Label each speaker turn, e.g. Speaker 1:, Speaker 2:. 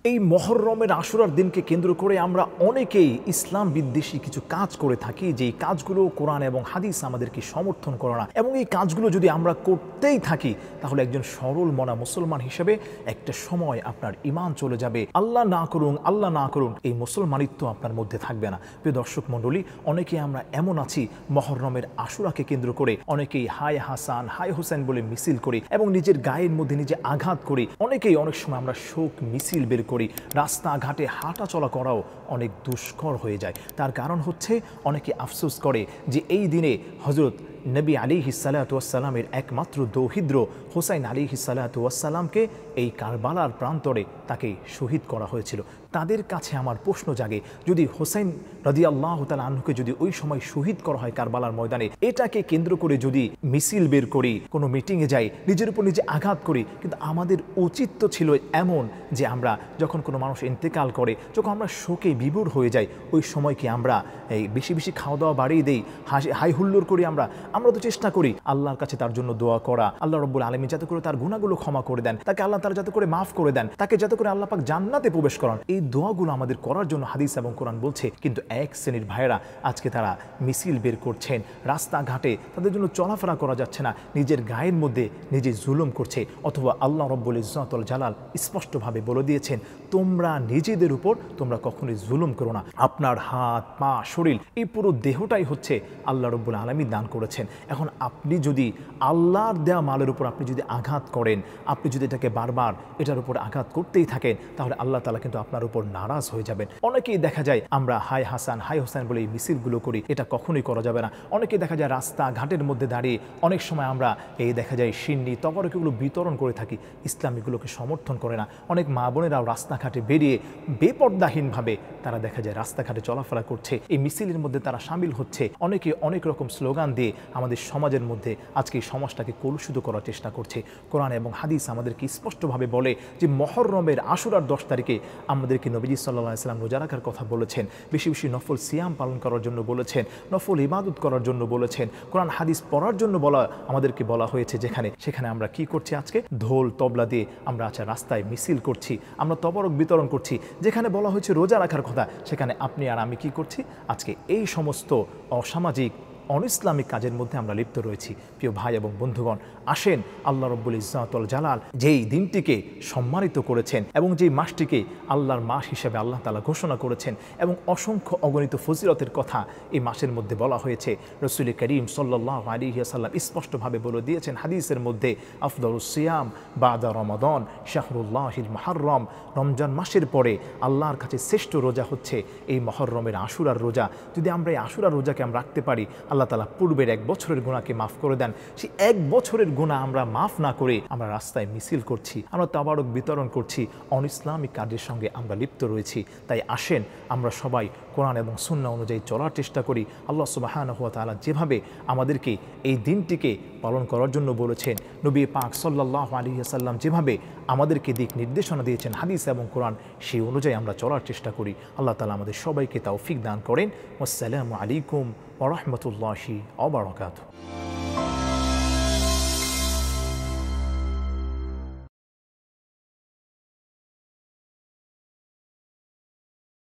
Speaker 1: এই মুহররমের আশুরার দিনকে কেন্দ্র করে আমরা অনেকেই ইসলাম বিদ্বেষী কিছু কাজ করে থাকি, যেই কাজগুলো কোরআন এবং হাদিস আমাদেরকে সমর্থন করে না। এবং এই কাজগুলো যদি আমরা করতেই থাকি তাহলে একজন সরল মনা মুসলমান হিসেবে একটা সময় আপনার ঈমান চলে যাবে। আল্লাহ না করুন এই মুসলমানিত্ব আপনার মধ্যে থাকবে না। প্রিয় দর্শক মণ্ডলী, অনেকেই আমরা এমন আছি মুহররমের আশুরাকে কেন্দ্র করে অনেকেই হায় হাসান হায় হোসেন বলে মিছিল করি এবং নিজের গায়ের মধ্যে নিজে আঘাত করি। অনেকেই অনেক সময় আমরা শোক মিছিল বের করি। রাস্তাঘাটে হাঁটা চলা করাও অনেক দুষ্কর হয়ে যায়। তার কারণ হচ্ছে অনেকে আফসোস করে যে এই দিনে হযরত নবী আলাইহিসসালাতু ওয়াসসালামের একমাত্র দৌহিত্র হোসাইন আলাইহিসসালাতু ওয়াসসালামকে এই কারবালার প্রান্তরে তাকে শহীদ করা হয়েছিল। তাদের কাছে আমার প্রশ্ন জাগে, যদি হোসাইন রাদিয়াল্লাহু তাআলা আনহুকে যদি ওই সময় শহীদ করা হয় কারবালার ময়দানে, এটাকে কেন্দ্র করে যদি মিছিল বের করি, কোনো মিটিংয়ে যাই, নিজের উপর নিজে আঘাত করি, কিন্তু আমাদের উচিত তো ছিল এমন যে আমরা যখন কোনো মানুষ ইন্তেকাল করে, যখন আমরা শোকে বিভোর হয়ে যাই, ওই সময় কি আমরা এই বেশি বেশি খাওয়া দাওয়া বাড়িয়ে দেই, হাই হুল্লোড় করি? আমরা তো চেষ্টা করি আল্লাহর কাছে তার জন্য দোয়া করা, আল্লাহ রাব্বুল আলামিন যাতে করে তার গুনাহগুলো ক্ষমা করে দেন, তাকে আল্লাহ তাআলা যাতে করে মাফ করে দেন, তাকে যাতে করে আল্লাহ পাক জান্নাতে প্রবেশ করান। এই দোয়াগুলো আমাদের করার জন্য হাদিস এবং কোরআন বলছে। কিন্তু এক শ্রেণীর ভাইয়েরা আজকে তারা মিছিল বের করছেন, রাস্তাঘাটে তাদের জন্য চলাফেরা করা যাচ্ছে না, নিজের গায়ের মধ্যে নিজে জুলুম করছে। অথবা আল্লাহ রাব্বুল ইজ্জত ওয়াল জালাল স্পষ্টভাবে বলে দিয়েছেন, তোমরা নিজেদের উপর তোমরা কখনোই জুলুম করো না। আপনার হাত পা শরীর এই পুরো দেহটাই হচ্ছে আল্লাহ রাব্বুল আলামিন দান করেছেন। এখন আপনি যদি আল্লাহর দেয়া মালের উপর আপনি যদি আঘাত করেন, আপনি যদি এটাকে বারবার এটার উপর আঘাত করতেই থাকেন, তাহলে আল্লাহ তাআলা কিন্তু আপনার উপর নারাজ হয়ে যাবেন। অনেকেই দেখা যায় আমরা হায় হাসান হায় হোসেন বলে এই মিছিলগুলো করি, এটা কখনোই করা যাবে না। অনেকেই দেখা যায় রাস্তা ঘাটের মধ্যে দাঁড়িয়ে অনেক সময় আমরা এই দেখা যায় সিন্নি তবরকগুলো বিতরণ করে থাকি, ইসলামীগুলোকে সমর্থন করে না। অনেক মা বোনেরাও রাস্তাঘাটে বেরিয়ে বেপর্দাহীনভাবে তারা দেখা যায় রাস্তাঘাটে চলাফেরা করছে, এই মিছিলের মধ্যে তারা সামিল হচ্ছে। অনেকে অনেক রকম স্লোগান দিয়ে আমাদের সমাজের মধ্যে আজকে এই সমাজটাকে কলুষিত করার চেষ্টা করছে। কোরআন এবং হাদিস আমাদেরকে স্পষ্টভাবে বলে যে মুহররমের আশুরার 10 তারিখে আমাদেরকে নবীজি সাল্লাল্লাহু আলাইহি ওয়াসাল্লাম রোজা রাখার কথা বলেছেন, বেশি বেশি নফল সিয়াম পালন করার জন্য বলেছেন, নফল ইবাদত করার জন্য বলেছেন, কোরআন হাদিস পড়ার জন্য আমাদেরকে বলা হয়েছে। সেখানে আমরা কি করছি? আজকে ঢোল তবলা দিয়ে আমরা রাস্তায় মিছিল করছি, আমরা তবরক বিতরণ করছি। যেখানে বলা হয়েছে রোজা রাখার কথা, সেখানে আপনি আর আমি কি করছি? আজকে এই সমস্ত অসামাজিক অনইসলামিক কাজের মধ্যে আমরা লিপ্ত রয়েছি। প্রিয় ভাই এবং বন্ধুগণ, আসেন আল্লাহ রাব্বুল ইজ্জত ওয়াল জালাল যেই দিনটিকে সম্মানিত করেছেন এবং যেই মাসটিকে আল্লাহর মাস হিসেবে আল্লাহ তাআলা ঘোষণা করেছেন এবং অসংখ্য অগণিত ফজিলতের কথা এই মাসের মধ্যে বলা হয়েছে। রাসূল করিম সাল্লাল্লাহু আলাইহি ওয়াসাল্লাম স্পষ্টভাবে বলে দিয়েছেন হাদিসের মধ্যে, আফদালুস সিয়াম বাদা রমাদান শাহরুল্লাহিল মুহররম, রমজান মাসের পরে আল্লাহর কাছে শ্রেষ্ঠ রোজা হচ্ছে এই মুহররমের আশুরার রোজা। যদি আমরা এই আশুরার রোজাকে আমরা রাখতে পারি, আল্লাহ তাআলা পূর্বের 1 বছরের গুনাহকে মাফ করে দেন। সেই 1 বছরের গুনাহ আমরা মাফ না করে আমরা রাস্তায় মিছিল করছি, আমরা তাবারক বিতরণ করছি, অনইসলামিক কাজের সঙ্গে আমরা লিপ্ত রয়েছি। তাই আসেন আমরা সবাই কোরআন এবং সুন্নাহ অনুযায়ী চলার চেষ্টা করি। আল্লাহ সুবহানাহু ওয়া তাআলা যেভাবে আমাদেরকে এই দিনটিকে পালন করার জন্য বলেছেন, নবী পাক সাল্লাল্লাহু আলাইহি ওয়াসাল্লাম যেভাবে আমাদেরকে দিক নির্দেশনা দিয়েছেন হাদিস এবং কোরআন, সেই অনুযায়ী আমরা চলার চেষ্টা করি। আল্লাহ তাআলা আমাদের সবাইকে তৌফিক দান করেন। আসসালামু আলাইকুম ওয়া রাহমাতুল্লাহি ওয়া বারাকাতুহু।